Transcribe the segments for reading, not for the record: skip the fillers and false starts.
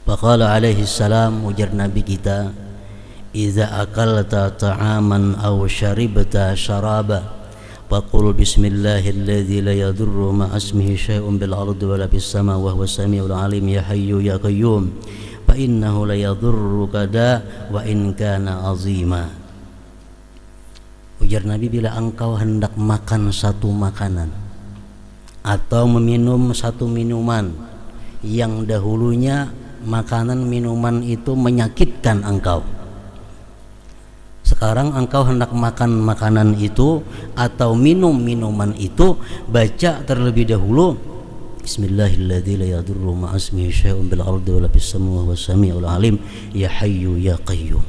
Faqala alaihi salam, ujar Nabi kita, "Idza akalta ta'aman aw syaribta syaraba faqul bismillahilladzi la yadurru ma ismihi syai'un bil ardi wala fis sama wa huwas samiul alim ya hayyu ya qayyum fa innahu la yadurruka da wa in kana azima." Ujar Nabi, bila engkau hendak makan satu makanan atau meminum satu minuman yang dahulunya makanan minuman itu menyakitkan engkau, sekarang engkau hendak makan makanan itu atau minum minuman itu, baca terlebih dahulu Bismillahilladzi la yadurru ma ismihi syai'un bil ardi wala fis samai wa huwas samiul alim ya hayyu ya qayyum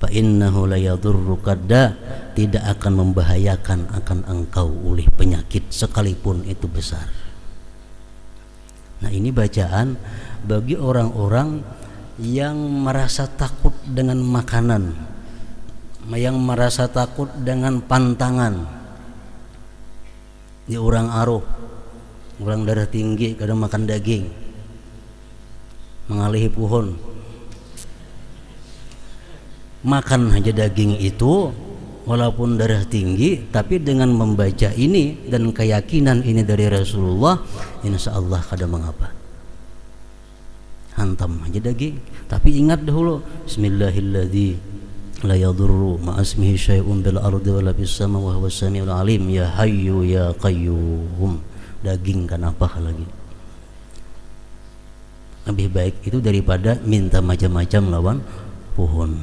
fa innahu la yadurruka da, tidak akan membahayakan akan engkau oleh penyakit sekalipun itu besar. Nah, ini bacaan bagi orang-orang yang merasa takut dengan makanan, yang merasa takut dengan pantangan. Di orang aruh, orang darah tinggi kadang makan daging, mengalihi pohon, makan aja daging itu walaupun darah tinggi, tapi dengan membaca ini dan keyakinan ini dari Rasulullah, insya Allah kada mengapa. Hantam aja daging, tapi ingat dahulu Bismillahilladzi la yadurru ma ismihi syai'un bil ardi wala fis sama wa huwas samiul alim ya hayyu ya qayyum. Daging kan apa lagi? Lebih baik itu daripada minta macam-macam lawan pohon.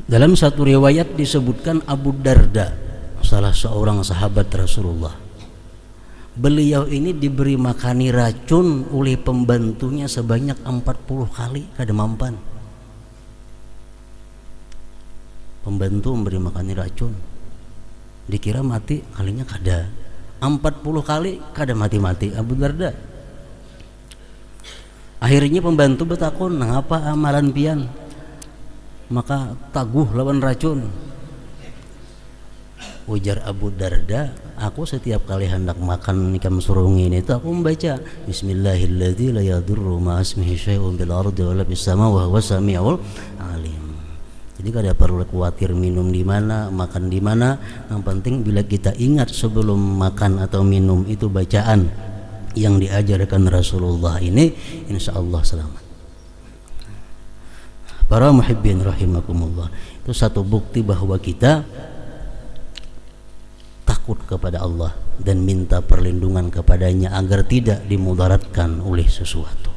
Dalam satu riwayat disebutkan Abu Darda, salah seorang sahabat Rasulullah, beliau ini diberi makani racun oleh pembantunya sebanyak 40 kali kada mampan. Pembantu memberi makani racun, dikira mati, kalinya kada. 40 kali kada mati-mati Abu Darda. Akhirnya pembantu bertakun, "Ngapa amalan pian?" Maka taguh lawan racun. Ujar Abu Darda, "Aku setiap kali hendak makan ikan surungin itu aku membaca Bismillahilladzi la yadurru ma ismihi syai'un bil ardi wala fis sama wa huwas samiul alim." Jadi kada perlu khawatir minum di mana, makan di mana. Yang penting bila kita ingat sebelum makan atau minum itu bacaan yang diajarkan Rasulullah ini, insya Allah selamat. Para muhibbin rahimakumullah, itu satu bukti bahwa kita takut kepada Allah dan minta perlindungan kepadanya agar tidak dimudaratkan oleh sesuatu.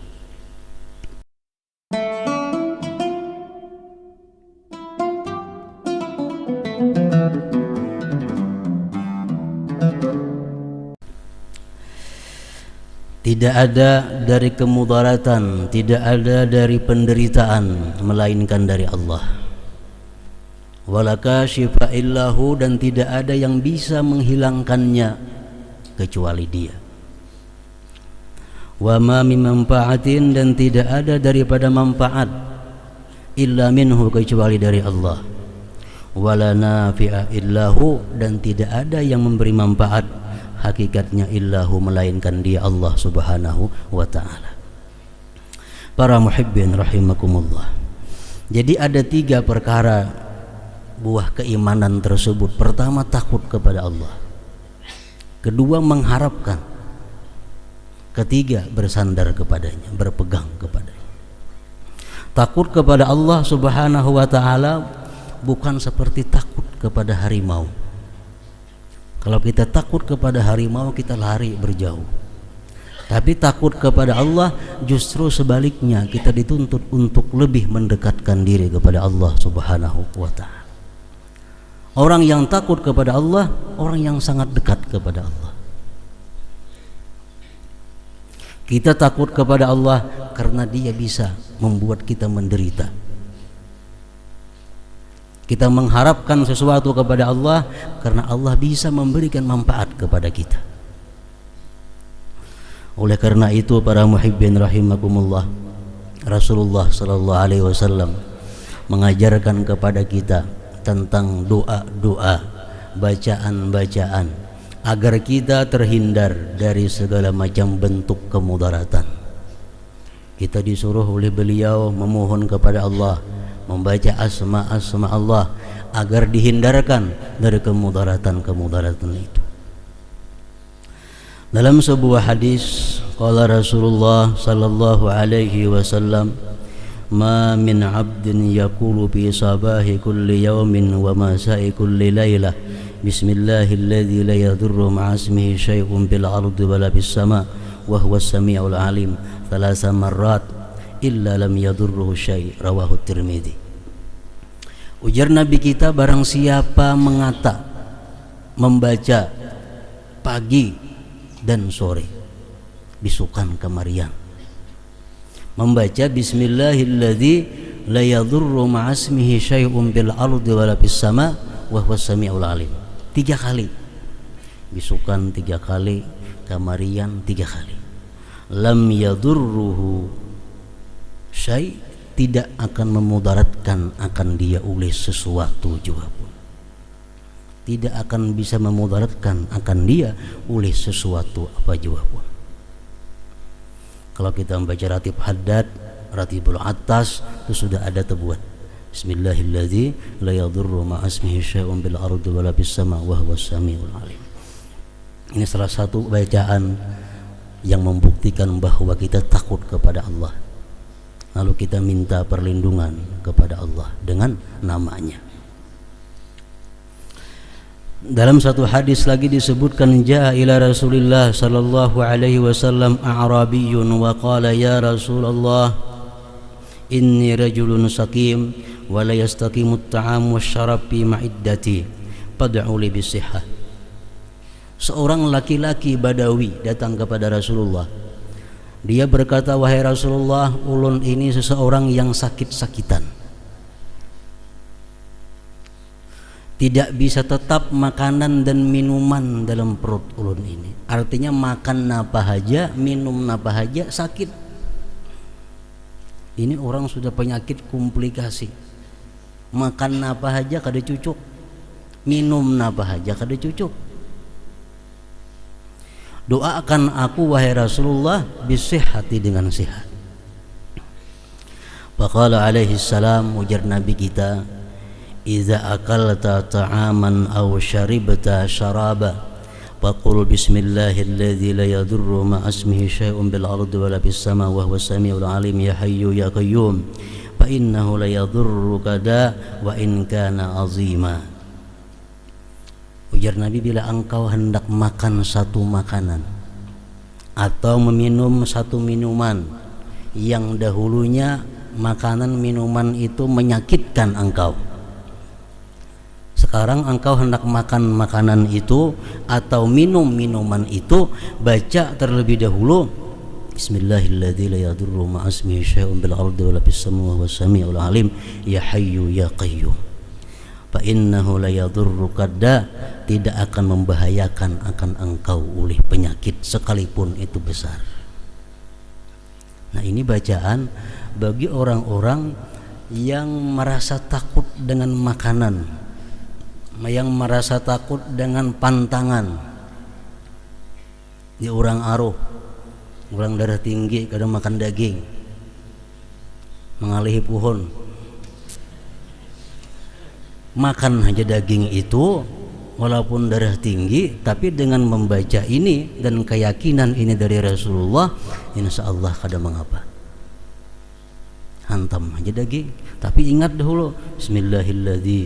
Tidak ada dari kemudaratan, tidak ada dari penderitaan melainkan dari Allah. Wala kashifa illahu, dan tidak ada yang bisa menghilangkannya kecuali Dia. Wa ma min manfaatin, dan tidak ada daripada manfaat illa minhu, kecuali dari Allah. Wala nafi'a illahu, dan tidak ada yang memberi manfaat hakikatnya illahu, melainkan Dia Allah subhanahu wa ta'ala. Para muhibbin rahimakumullah, jadi ada 3 perkara buah keimanan tersebut. Pertama, takut kepada Allah. Kedua, mengharapkan. Ketiga, bersandar kepadanya, berpegang kepadanya. Takut kepada Allah subhanahu wa ta'ala bukan seperti takut kepada harimau. Kalau kita takut kepada harimau, kita lari berjauh. Tapi takut kepada Allah justru sebaliknya, kita dituntut untuk lebih mendekatkan diri kepada Allah subhanahu wa ta'ala. Orang yang takut kepada Allah, orang yang sangat dekat kepada Allah. Kita takut kepada Allah karena Dia bisa membuat kita menderita. Kita mengharapkan sesuatu kepada Allah karena Allah bisa memberikan manfaat kepada kita. Oleh karena itu, para muhibbin rahimakumullah, Rasulullah sallallahu alaihi wasallam mengajarkan kepada kita tentang doa-doa, bacaan-bacaan agar kita terhindar dari segala macam bentuk kemudaratan. Kita disuruh oleh beliau memohon kepada Allah, membaca asma-asma Allah agar dihindarkan dari kemudaratan-kemudaratan itu. Dalam sebuah hadis qala Rasulullah sallallahu alaihi wasallam, ma min 'abdin yaqulu fi sabahi kulli yawmin wa masa'i kulli lailah bismillahilladzi la yadurru ma'a ismihi syai'un bil ardi wala bis sama' wa huwas samiul alim thalatha marrat illa lam yadurruhu syai', rawahu Tirmidzi. Ujar Nabi kita, barang siapa membaca pagi dan sore bisukan kemarian, membaca bismillahilladzi la yadurru ma'a ismihi syai'un bil ardi wala bis sama' wa huwas samiul alim, 3 kali bisukan, 3 kali kamarian, 3 kali. Lam yadurruhu syai', tidak akan memudaratkan akan dia oleh sesuatu juga pun, tidak akan bisa memudaratkan akan dia oleh sesuatu apa juga pun. Kalau kita membaca ratib haddad, ratibul atas, itu sudah ada tebuan bismillahilladzi la yadurru ma'a ismihi syai'un bil ardi wala bis sama' wa huwas samiul alim. Ini salah satu bacaan yang membuktikan bahwa kita takut kepada Allah, lalu kita minta perlindungan kepada Allah dengan namanya. Dalam satu hadis lagi disebutkan, jaa ila Rasulillah sallallahu alaihi wasallam a'rabiyyun wa qala ya Rasulullah inni rajulun sakim wa la yastaqimu at-ta'am wasyarab fi ma'iddati fad'u li bisihhah. Seorang laki-laki Badawi datang kepada Rasulullah. Dia berkata, wahai Rasulullah, ulun ini seseorang yang sakit-sakitan, tidak bisa tetap makanan dan minuman dalam perut ulun ini. Artinya makan napa aja, minum napa aja sakit. Ini orang sudah penyakit komplikasi. Makan napa aja kada cucuk, minum napa aja kada cucuk. Doakan aku wahai Rasulullah bisihhati, dengan sehat. Faqala alaihi salam, ujar Nabi kita, idza akalta ta'aman aw syaribta syaraba faqul bismillahilladzi la yadurru ma'a ismihi syai'un bil ardi wala bis sama' wa huwas samiul alim ya hayyu ya qayyum fa innahu la yadurruka da wa in kana azima. Ujar Nabi, bila engkau hendak makan satu makanan atau meminum satu minuman yang dahulunya makanan minuman itu menyakitkan engkau, sekarang engkau hendak makan makanan itu atau minum minuman itu, baca terlebih dahulu bismillahilladzi la yadurru ma'a ismihi syai'un bil ardi wala bis samawati was samiul alim ya hayyu ya qayyum fa innahu la yadurruka da, tidak akan membahayakan akan engkau oleh penyakit sekalipun itu besar. Nah, ini bacaan bagi orang-orang yang merasa takut dengan makanan, yang merasa takut dengan pantangan. Di orang aruh, orang darah tinggi kadang makan daging, mengalihi pohon, makan aja daging itu walaupun darah tinggi, tapi dengan membaca ini dan keyakinan ini dari Rasulullah, insyaallah kada mengapa. Hantam aja daging, tapi ingat dahulu bismillahilladzi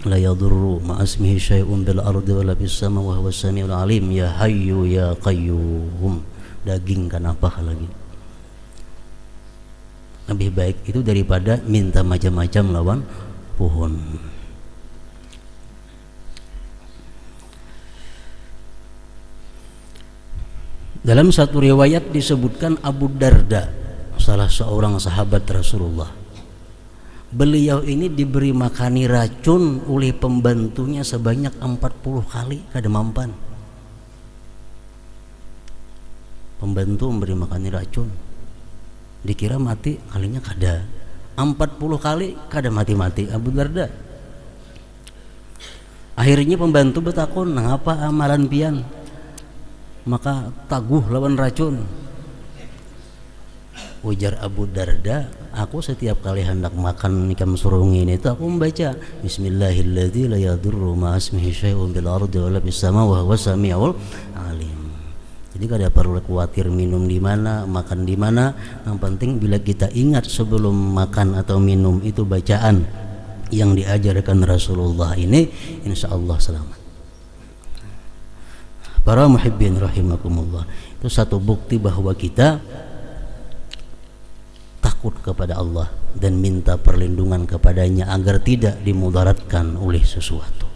la yadurru ma'a ismihi syai'un bil ardi wala bis sama' wa huwas samiul alim ya hayyu ya qayyum. Daging kan apa lagi? Lebih baik itu daripada minta macam-macam lawan pohon. Dalam satu riwayat disebutkan Abu Darda, salah seorang sahabat Rasulullah, beliau ini diberi makani racun oleh pembantunya sebanyak 40 kali kada mampan. Pembantu memberi makani racun, dikira mati, kalinya kada. 40 kali kada mati-mati Abu Darda. Akhirnya pembantu betakon, "Ngapa amalan pian?" Maka taguh lawan racun. Ujar Abu Darda, "Aku setiap kali hendak makan ikan surungin itu aku membaca Bismillahilladzi la yadurru ma ismihi syai'un bil ardi wala fis sama wa huwas samiul alim." Jadi kada perlu khawatir minum di mana, makan di mana. Yang penting bila kita ingat sebelum makan atau minum itu bacaan yang diajarkan Rasulullah ini, insyaallah selamat. Para muhibbin rahimakumullah, itu satu bukti bahwa kita takut kepada Allah dan minta perlindungan kepadanya agar tidak dimudaratkan oleh sesuatu.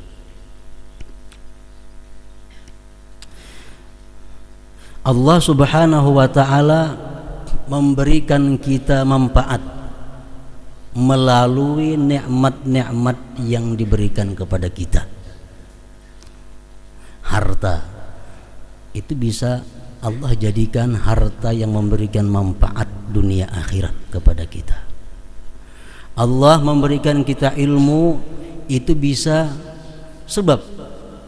Allah Subhanahu wa ta'ala memberikan kita manfaat melalui nikmat-nikmat yang diberikan kepada kita. Harta itu bisa Allah jadikan harta yang memberikan manfaat dunia akhirat kepada kita. Allah memberikan kita ilmu, itu bisa sebab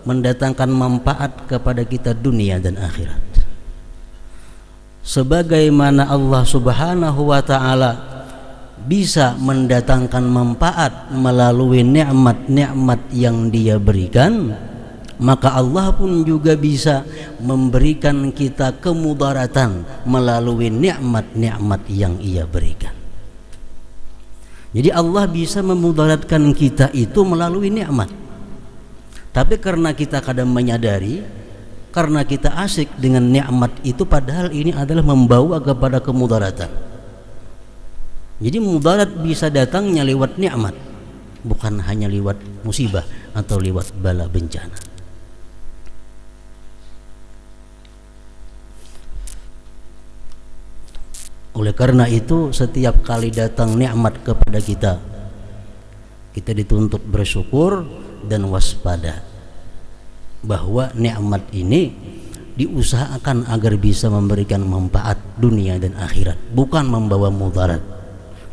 mendatangkan manfaat kepada kita dunia dan akhirat. Sebagaimana Allah Subhanahu wa ta'ala bisa mendatangkan manfaat melalui nikmat-nikmat yang Dia berikan, maka Allah pun juga bisa memberikan kita kemudaratan melalui nikmat-nikmat yang Ia berikan. Jadi Allah bisa memudaratkan kita itu melalui nikmat. Tapi karena kita kadang menyadari, karena kita asik dengan nikmat itu, padahal ini adalah membawa kepada kemudaratan. Jadi mudarat bisa datangnya lewat nikmat, bukan hanya lewat musibah atau lewat bala bencana. Oleh karena itu, setiap kali datang nikmat kepada kita, kita dituntut bersyukur dan waspada bahwa nikmat ini diusahakan agar bisa memberikan manfaat dunia dan akhirat, bukan membawa mudarat.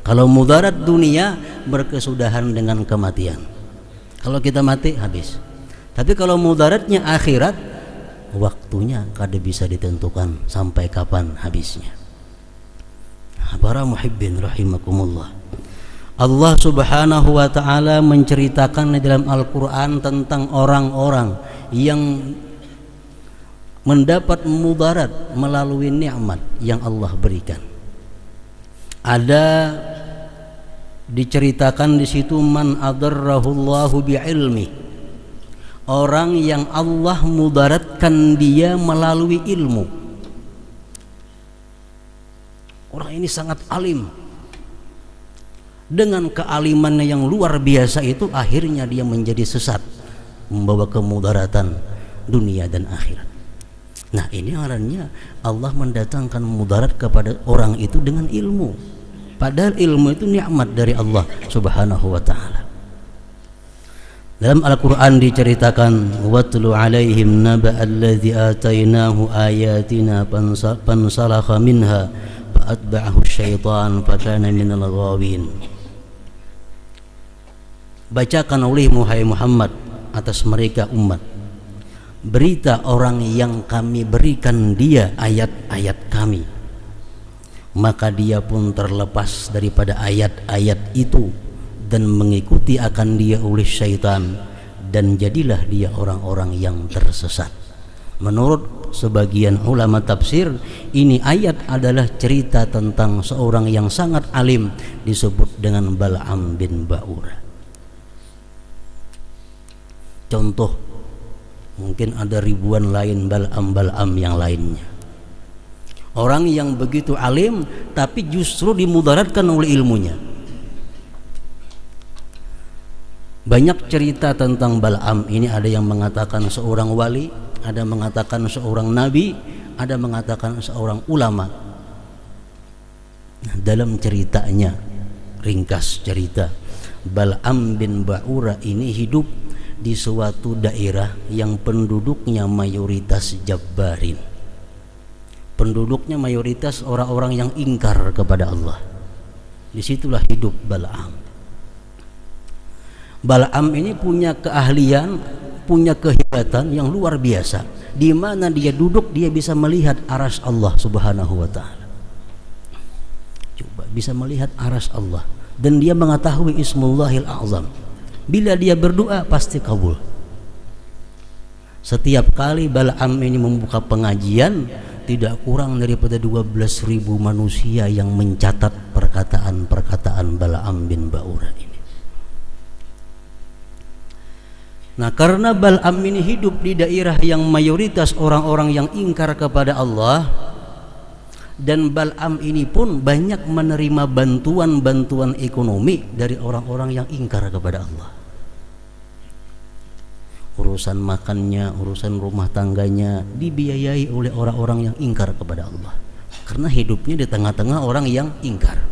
Kalau mudarat dunia berkesudahan dengan kematian. Kalau kita mati habis. Tapi kalau mudaratnya akhirat, waktunya kada bisa ditentukan sampai kapan habisnya. Para muhibbin rahimakumullah, Allah Subhanahu wa ta'ala menceritakan di dalam Al-Quran tentang orang-orang yang mendapat mudarat melalui nikmat yang Allah berikan. Ada diceritakan di situ, man adarrahullahu bi'ilmi, orang yang Allah mudaratkan dia melalui ilmu. Orang ini sangat alim, dengan kealimannya yang luar biasa itu akhirnya dia menjadi sesat, membawa kemudaratan dunia dan akhirat. Nah, ini artinya Allah mendatangkan mudarat kepada orang itu dengan ilmu, padahal ilmu itu nikmat dari Allah Subhanahu wa ta'ala. Dalam Al-Quran diceritakan, watlu alaihim naba'alladzi atainahu ayatina fansalakha minha fa'atba'ahu syaitan fakana minal ghawin. Bacakan olehmu hai Muhammad atas mereka umat berita orang yang kami berikan dia ayat-ayat kami, maka dia pun terlepas daripada ayat-ayat itu dan mengikuti akan dia oleh syaitan, dan jadilah dia orang-orang yang tersesat. Menurut sebagian ulama tafsir, ini ayat adalah cerita tentang seorang yang sangat alim disebut dengan Bal'am bin Ba'urah. Contoh, mungkin ada ribuan lain Bal'am yang lainnya. Orang yang begitu alim tapi justru dimudaratkan oleh ilmunya. Banyak cerita tentang Bal'am ini, ada yang mengatakan seorang wali, ada mengatakan seorang nabi, ada mengatakan seorang ulama. Dalam ceritanya, ringkas cerita, Bal'am bin Ba'urah ini hidup di suatu daerah yang penduduknya mayoritas jabbarin. Penduduknya mayoritas orang-orang yang ingkar kepada Allah. Disitulah hidup Bal'am. Bal'am ini punya keahlian punya kehebatan yang luar biasa. Di mana dia duduk dia bisa melihat arsy Allah Subhanahu wa taala. Coba bisa melihat arsy Allah dan dia mengetahui Ismullahil A'zam. Bila dia berdoa pasti kabul. Setiap kali Bal'am ini membuka pengajian, tidak kurang daripada 12.000 manusia yang mencatat perkataan-perkataan Bal'am bin Ba'urah ini. Nah, karena Bal'am ini hidup di daerah yang mayoritas orang-orang yang ingkar kepada Allah, dan Bal'am ini pun banyak menerima bantuan-bantuan ekonomi dari orang-orang yang ingkar kepada Allah. Urusan makannya, urusan rumah tangganya dibiayai oleh orang-orang yang ingkar kepada Allah, karena hidupnya di tengah-tengah orang yang ingkar.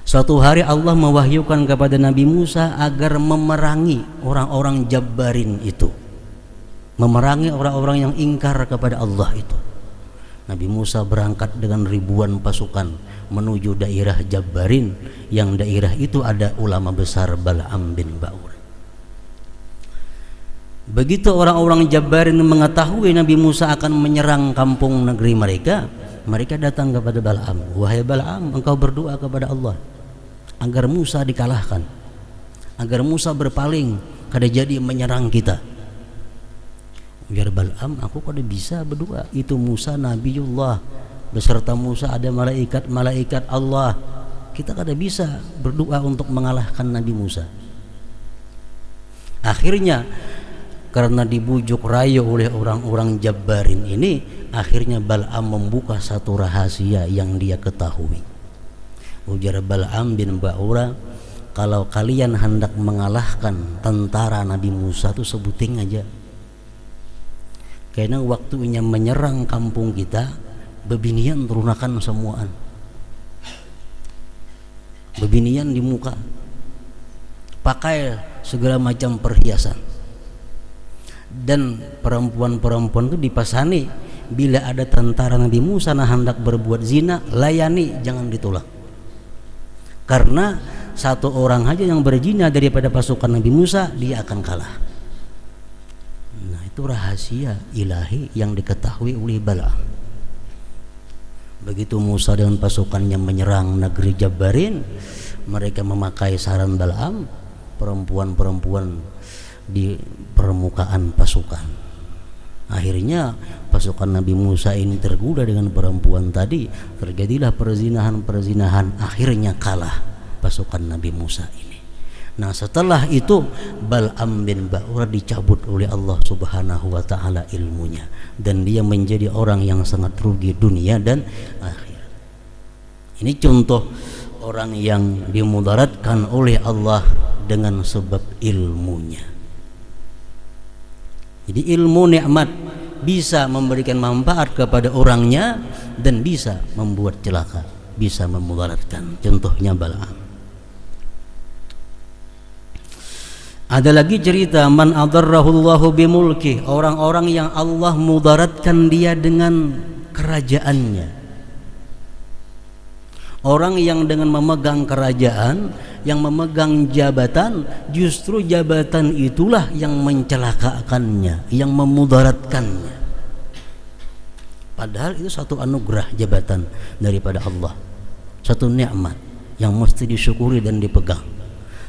Suatu hari Allah mewahyukan kepada Nabi Musa agar memerangi orang-orang Jabbarin itu, memerangi orang-orang yang ingkar kepada Allah itu. Nabi Musa berangkat dengan ribuan pasukan menuju daerah Jabbarin, yang daerah itu ada ulama besar Bal'am bin Ba'urah. Begitu orang-orang Jabbarin mengetahui Nabi Musa akan menyerang kampung negeri mereka, mereka datang kepada Bal'am. Wahai Bal'am, engkau berdoa kepada Allah agar Musa dikalahkan, agar Musa berpaling, kada jadi menyerang kita. Biar Bal'am, aku kada bisa berdoa. Itu Musa Nabiullah, beserta Musa ada malaikat-malaikat Allah. Kita kada bisa berdoa untuk mengalahkan Nabi Musa. Akhirnya karena dibujuk rayu oleh orang-orang Jabbarin ini, akhirnya Bal'am membuka satu rahasia yang dia ketahui. Ujar Bal'am bin Ba'urah, kalau kalian hendak mengalahkan tentara Nabi Musa itu sebuting aja. Karena waktunya menyerang kampung kita, bebinian terunakan semuaan. Bebinian di muka, pakai segala macam perhiasan. Dan perempuan-perempuan itu dipasani, bila ada tentara Nabi Musa nah hendak berbuat zina, layani, jangan ditolak. Karena satu orang aja yang berzina daripada pasukan Nabi Musa, dia akan kalah. Nah, itu rahasia ilahi yang diketahui oleh Bal'am. Begitu Musa dengan pasukannya menyerang negeri Jabbarin, mereka memakai saran Bal'am, perempuan-perempuan di permukaan pasukan. Akhirnya pasukan Nabi Musa ini tergoda dengan perempuan tadi, terjadilah perzinahan-perzinahan, akhirnya kalah pasukan Nabi Musa ini. Nah, setelah itu Bal'am bin Ba'urah dicabut oleh Allah Subhanahu wa taala ilmunya, dan dia menjadi orang yang sangat rugi dunia dan akhirat. Ini contoh orang yang dimudaratkan oleh Allah dengan sebab ilmunya. Jadi ilmu nikmat bisa memberikan manfaat kepada orangnya dan bisa membuat celaka, bisa memudaratkan. Contohnya Bal'am. Ada lagi cerita man adarrahullahu bimulki, orang-orang yang Allah mudaratkan dia dengan kerajaannya. Orang yang dengan memegang kerajaan, yang memegang jabatan, justru jabatan itulah yang mencelakakannya, yang memudaratkannya. Padahal itu satu anugerah jabatan daripada Allah, satu nikmat yang mesti disyukuri dan dipegang.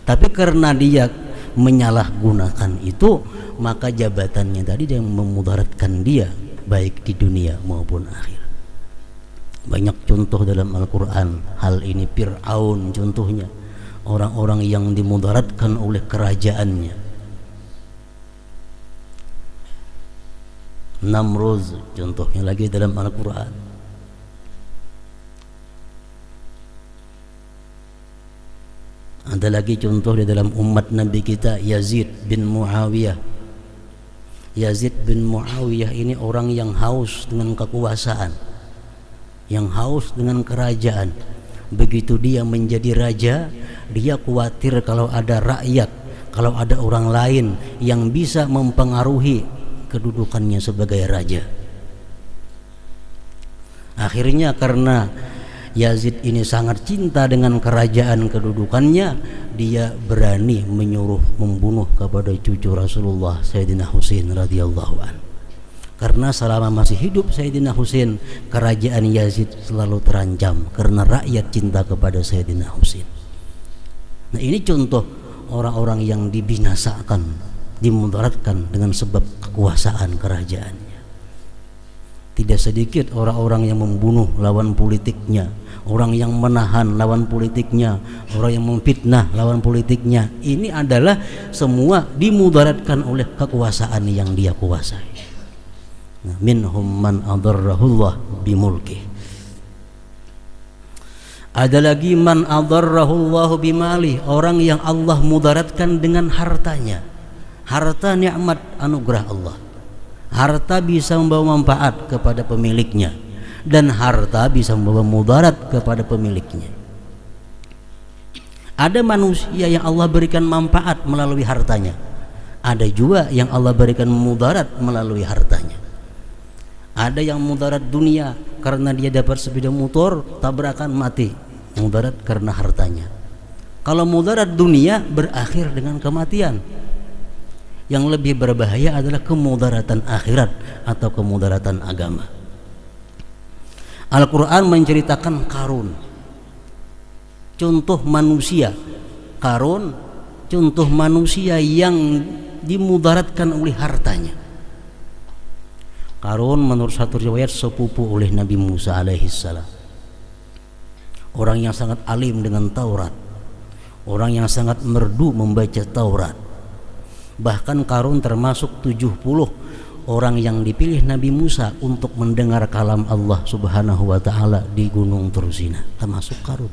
Tapi karena dia menyalahgunakan itu, maka jabatannya tadi yang memudaratkan dia, baik di dunia maupun akhirat. Banyak contoh dalam Al-Quran hal ini. Fir'aun contohnya, orang-orang yang dimudaratkan oleh kerajaannya. Namrud contohnya lagi dalam Al-Quran. Ada lagi contoh di dalam umat Nabi kita, Yazid bin Muawiyah. Yazid bin Muawiyah ini orang yang haus dengan kekuasaan, yang haus dengan kerajaan. Begitu dia menjadi raja, dia khawatir kalau ada rakyat, kalau ada orang lain yang bisa mempengaruhi kedudukannya sebagai raja. Akhirnya karena Yazid ini sangat cinta dengan kerajaan kedudukannya, dia berani menyuruh membunuh kepada cucu Rasulullah Sayyidina Husain radhiyallahu an. Karena selama masih hidup Sayyidina Husain, kerajaan Yazid selalu terancam karena rakyat cinta kepada Sayyidina Husain. Nah, ini contoh orang-orang yang dibinasakan, dimudaratkan dengan sebab kekuasaan kerajaannya. Tidak sedikit orang-orang yang membunuh lawan politiknya, orang yang menahan lawan politiknya, orang yang memfitnah lawan politiknya. Ini adalah semua dimudaratkan oleh kekuasaan yang dia kuasai. Nah, minhum man adarrahullah bimulkih. Ada lagi man adarrahullahu bimali, orang yang Allah mudaratkan dengan hartanya. Harta nikmat anugerah Allah. Harta bisa membawa manfaat kepada pemiliknya, dan harta bisa membawa mudarat kepada pemiliknya. Ada manusia yang Allah berikan manfaat melalui hartanya, ada juga yang Allah berikan mudarat melalui hartanya. Ada yang mudarat dunia karena dia dapat sepeda motor, tabrakan mati, mudarat karena hartanya. Kalau mudarat dunia berakhir dengan kematian. Yang lebih berbahaya adalah kemudaratan akhirat atau kemudaratan agama. Al-Quran menceritakan Qarun, contoh manusia. Qarun contoh manusia yang dimudaratkan oleh hartanya. Qarun menurut satu riwayat sepupu oleh Nabi Musa alaihissalam. Orang yang sangat alim dengan Taurat, orang yang sangat merdu membaca Taurat. Bahkan Qarun termasuk 70 orang yang dipilih Nabi Musa untuk mendengar kalam Allah Subhanahu wa taala di Gunung Tursina, termasuk Qarun.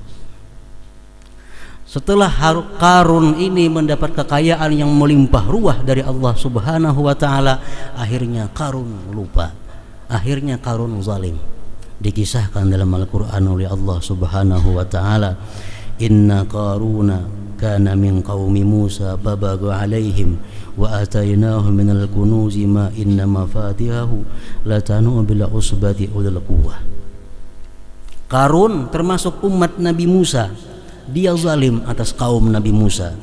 Setelah Qarun ini mendapat kekayaan yang melimpah ruah dari Allah Subhanahu wa taala, akhirnya Qarun lupa. Akhirnya Qarun zalim. Dikisahkan dalam Al-Qur'an oleh Allah Subhanahu wa taala, inna Qaruna kana min qaumi Musa babagha alaihim wa atainahu minal kunuzi ma inna mafatihahu latanu bil usbati ulil quwwah. Qarun termasuk umat Nabi Musa, dia zalim atas kaum Nabi Musa.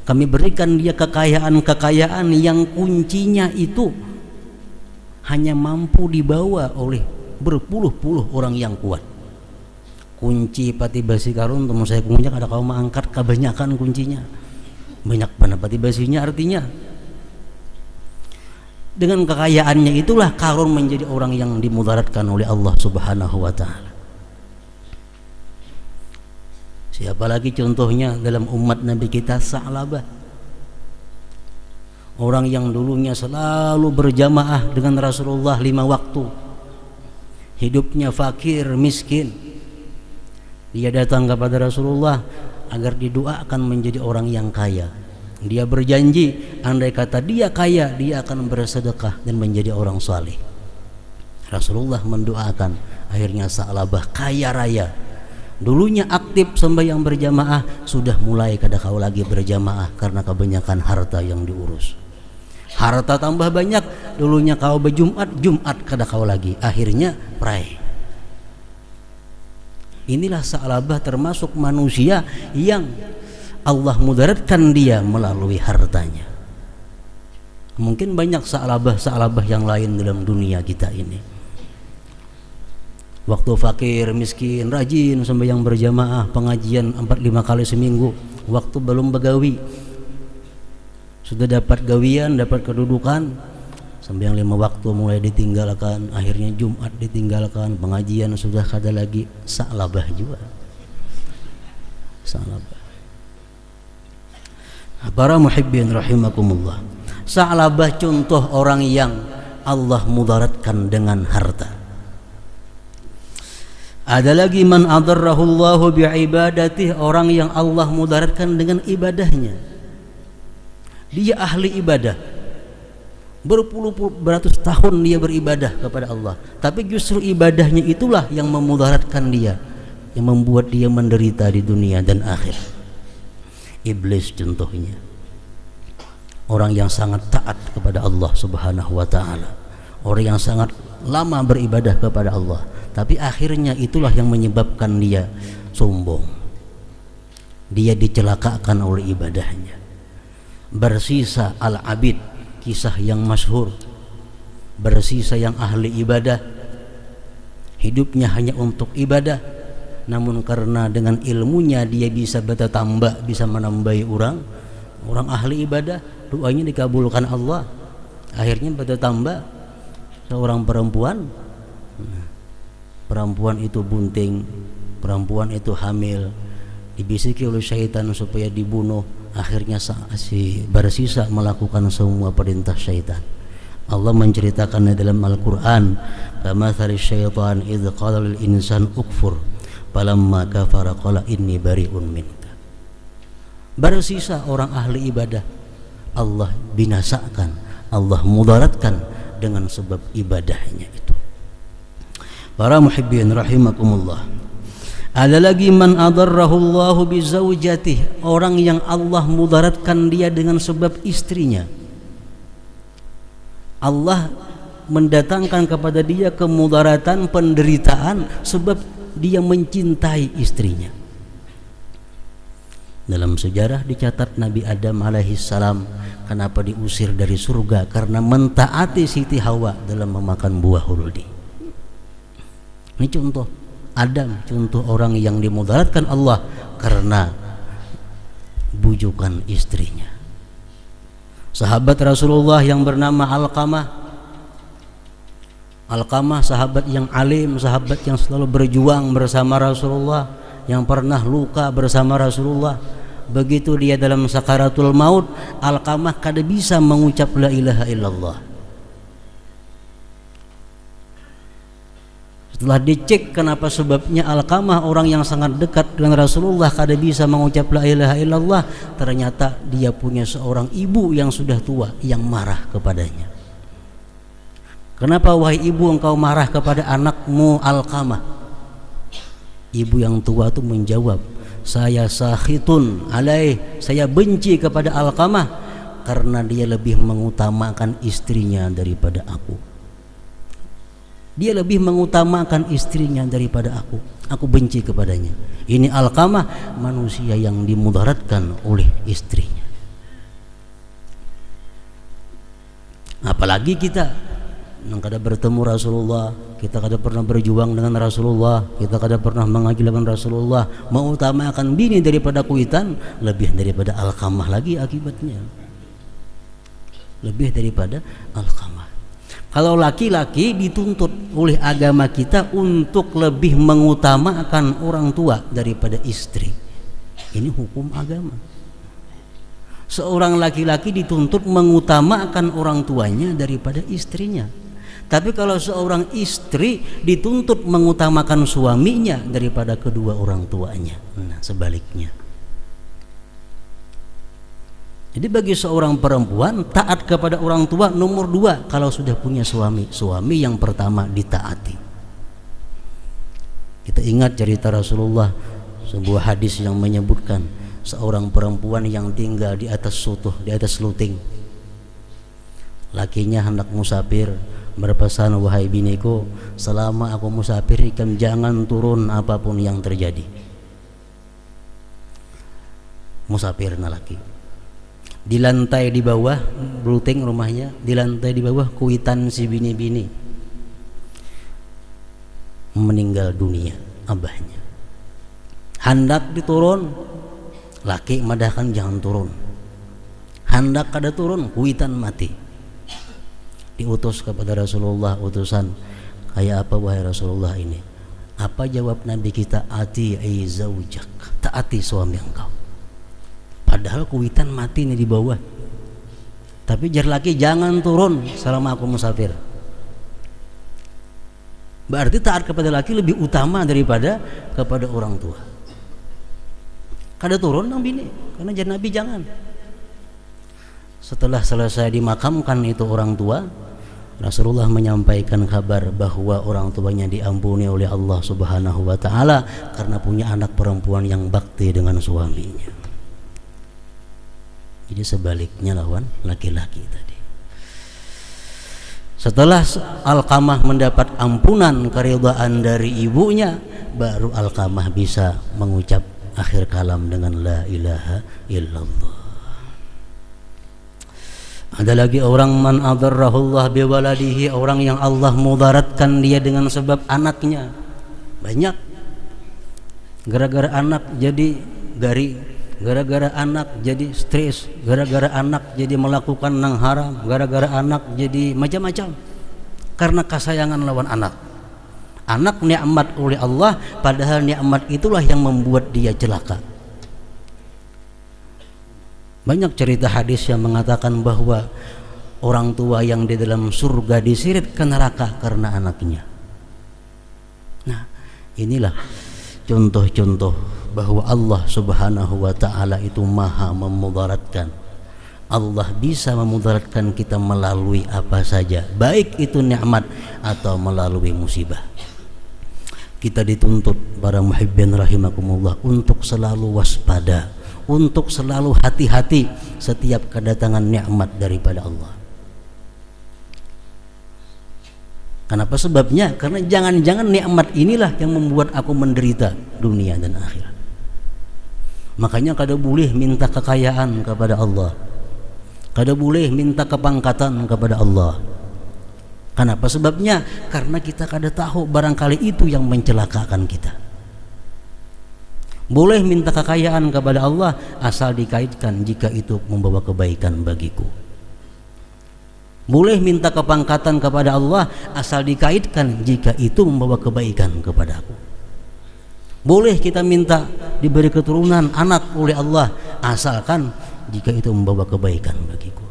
Kami berikan dia kekayaan-kekayaan yang kuncinya itu hanya mampu dibawa oleh berpuluh-puluh orang yang kuat. Kunci pati basi Qarun teman saya kunci ada kaum angkat kebanyakan kuncinya, banyak mana pati basinya. Artinya dengan kekayaannya itulah Qarun menjadi orang yang dimudaratkan oleh Allah Subhanahu wa taala. Siapa lagi contohnya dalam umat Nabi kita? Sa'labah, orang yang dulunya selalu berjamaah dengan Rasulullah 5 waktu, hidupnya fakir miskin. Dia datang kepada Rasulullah agar didoakan menjadi orang yang kaya. Dia berjanji andai kata dia kaya, dia akan bersedekah dan menjadi orang saleh. Rasulullah mendoakan, akhirnya Sa'labah kaya raya. Dulunya aktif sembahyang berjamaah, sudah mulai kada kau lagi berjamaah karena kebanyakan harta yang diurus. Harta tambah banyak, dulunya kau berjumat, Jumat kada kau lagi, akhirnya pray. Inilah Sa'labah termasuk manusia yang Allah mudaratkan dia melalui hartanya. Mungkin banyak Sa'labah yang lain dalam dunia kita ini. Waktu fakir, miskin, rajin sembahyang berjamaah, pengajian 4-5 kali seminggu. Waktu belum begawi, sudah dapat gawian, dapat kedudukan, sembahyang 5 waktu mulai ditinggalkan, akhirnya Jumat ditinggalkan, pengajian sudah kada lagi. Sa'labah juga. Sa'labah. Para muhibbin rahimakumullah, Sa'labah contoh orang yang Allah mudaratkan dengan harta. Ada lagi man adarrahullahu bi'ibadatih, orang yang Allah mudaratkan dengan ibadahnya. Dia ahli ibadah, berpuluh-puluh beratus tahun dia beribadah kepada Allah, tapi justru ibadahnya itulah yang memudaratkan dia, yang membuat dia menderita di dunia dan akhir. Iblis contohnya, orang yang sangat taat kepada Allah Subhanahu wa taala, orang yang sangat lama beribadah kepada Allah, tapi akhirnya itulah yang menyebabkan dia sombong. Dia dicelakakan oleh ibadahnya. Bersisa al-abid, kisah yang masyhur. Bersisa yang ahli ibadah, hidupnya hanya untuk ibadah, namun karena dengan ilmunya dia bisa bertambah, bisa menambahi orang ahli ibadah, doanya dikabulkan Allah. Akhirnya bertambah seorang perempuan itu bunting, perempuan itu hamil, dibisiki oleh syaitan supaya dibunuh. Akhirnya si bersisa melakukan semua perintah syaitan. Allah menceritakannya dalam Al-Quran, kamathali syaitan idh qala lil insan ukfur falamma kafara qala inni bari'un minka. Bersisa orang ahli ibadah, Allah binasakan, Allah mudaratkan dengan sebab ibadahnya itu. Para muhibbin rahimakumullah, ada lagi man adarrahu Allahu bi zaujatihi, orang yang Allah mudaratkan dia dengan sebab istrinya. Allah mendatangkan kepada dia kemudaratan, penderitaan sebab dia mencintai istrinya. Dalam sejarah dicatat Nabi Adam alaihissalam kenapa diusir dari surga, karena mentaati Siti Hawa dalam memakan buah huldi. Ini contoh Adam, contoh orang yang dimudaratkan Allah karena bujukan istrinya. Sahabat Rasulullah yang bernama Alqamah, sahabat yang alim, sahabat yang selalu berjuang bersama Rasulullah, yang pernah luka bersama Rasulullah. Begitu dia dalam sakaratul maut, Alqamah kada bisa mengucap la ilaha illallah. Setelah dicek kenapa sebabnya, Alqamah orang yang sangat dekat dengan Rasulullah kada bisa mengucap la ilaha illallah, ternyata dia punya seorang ibu yang sudah tua yang marah kepadanya. Kenapa wahai ibu engkau marah kepada anakmu Alqamah? Ibu yang tua itu menjawab, saya sakhitun alaih, saya benci kepada Alqamah karena dia lebih mengutamakan istrinya daripada aku. Dia lebih mengutamakan istrinya daripada aku. Aku benci kepadanya. Ini Alqamah, manusia yang dimudaratkan oleh istrinya. Apalagi kita yang kada bertemu Rasulullah, kita kada pernah berjuang dengan Rasulullah, kita kada pernah mengaji dengan Rasulullah, mengutamakan bini daripada kuitan, lebih daripada Alqamah lagi akibatnya. Lebih daripada Alqamah. Kalau laki-laki dituntut oleh agama kita untuk lebih mengutamakan orang tua daripada istri, ini hukum agama. Seorang laki-laki dituntut mengutamakan orang tuanya daripada istrinya. Tapi kalau seorang istri dituntut mengutamakan suaminya daripada kedua orang tuanya, nah sebaliknya. Jadi bagi seorang perempuan, taat kepada orang tua nomor 2 kalau sudah punya suami. Suami yang pertama ditaati. Kita ingat cerita Rasulullah, sebuah hadis yang menyebutkan seorang perempuan yang tinggal di atas sutuh, di atas luting. Lakinya hendak musafir, berpesan, wahai biniku, selama aku musafir ikan jangan turun apapun yang terjadi. Musafir na laki. Di lantai di bawah luting rumahnya, di lantai di bawah kuitan si bini-bini. Meninggal dunia abahnya. Hendak diturun, laki madahkan jangan turun. Hendak kada turun, kuitan mati. Diutus kepada Rasulullah utusan, kayak apa wahai Rasulullah ini? Apa jawab Nabi kita? Ati'i zaujak, taati suami engkau. Padahal kuitan mati nih di bawah, tapi jar laki jangan turun selama aku musafir. Berarti taat kepada laki lebih utama daripada kepada orang tua. Kada turun nang bini, karena jar Nabi jangan. Setelah selesai dimakamkan itu orang tua, Rasulullah menyampaikan kabar bahwa orang tuanya diampuni oleh Allah Subhanahu wa taala karena punya anak perempuan yang bakti dengan suaminya. Jadi sebaliknya lawan laki-laki tadi. Setelah Alqamah mendapat ampunan keridhaan dari ibunya, baru Alqamah bisa mengucap akhir kalam dengan la ilaha illallah. Ada lagi orang man adarrahullah biwaladihi, orang yang Allah mudaratkan dia dengan sebab anaknya. Banyak. Gara-gara anak jadi garing, gara-gara anak jadi stres, gara-gara anak jadi melakukan yang haram, gara-gara anak jadi macam-macam. Karena kesayangan lawan anak. Anak nikmat oleh Allah, padahal nikmat itulah yang membuat dia celaka. Banyak cerita hadis yang mengatakan bahwa orang tua yang di dalam surga diseret ke neraka karena anaknya. Nah, inilah contoh-contoh bahwa Allah Subhanahu wa ta'ala itu maha memudaratkan. Allah bisa memudaratkan kita melalui apa saja, baik itu nikmat atau melalui musibah. Kita dituntut para muhibbin rahimakumullah untuk selalu waspada, untuk selalu hati-hati setiap kedatangan nikmat daripada Allah. Kenapa sebabnya? Karena jangan-jangan nikmat inilah yang membuat aku menderita dunia dan akhirat. Makanya kada boleh minta kekayaan kepada Allah, kada boleh minta kepangkatan kepada Allah. Kenapa sebabnya? Karena kita kada tahu barangkali itu yang mencelakakan kita. Boleh minta kekayaan kepada Allah asal dikaitkan jika itu membawa kebaikan bagiku. Boleh minta kepangkatan kepada Allah asal dikaitkan jika itu membawa kebaikan kepadaku. Boleh kita minta diberi keturunan anak oleh Allah asalkan jika itu membawa kebaikan bagiku.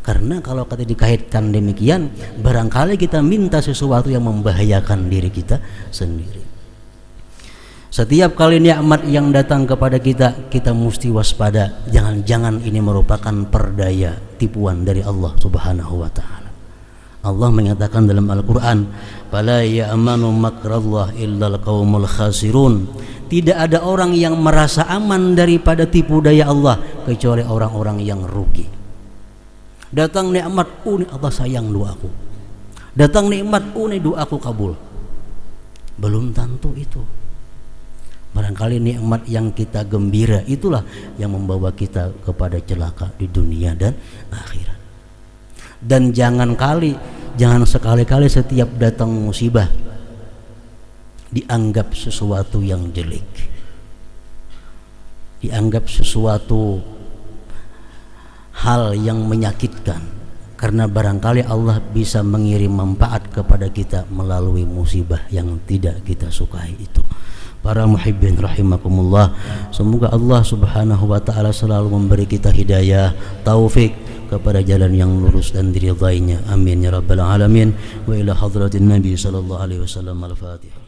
Karena kalau kata dikaitkan demikian, barangkali kita minta sesuatu yang membahayakan diri kita sendiri. Setiap kali nikmat yang datang kepada kita, kita mesti waspada. Jangan-jangan ini merupakan perdaya tipuan dari Allah Subhanahu wa ta'ala. Allah menyatakan dalam Al-Quran, "Fala ya'manu makrallah illal qaumul khasirun." Tidak ada orang yang merasa aman daripada tipu daya Allah kecuali orang-orang yang rugi. Datang nikmat, ini Allah sayang doaku. Datang nikmat, ini doaku kabul. Belum tentu itu. Barangkali nikmat yang kita gembira itulah yang membawa kita kepada celaka di dunia dan akhirat. Dan jangan sekali-kali setiap datang musibah dianggap sesuatu yang jelek, dianggap sesuatu hal yang menyakitkan, karena barangkali Allah bisa mengirim manfaat kepada kita melalui musibah yang tidak kita sukai itu. Para muhibbin rahimakumullah, semoga Allah Subhanahu wa ta'ala selalu memberi kita hidayah, taufik kepada jalan yang lurus dan diridainya. Amin ya rabbal alamin. Wa ila hadratin Nabi sallallahu alaihi wasallam. Al-Fatihah.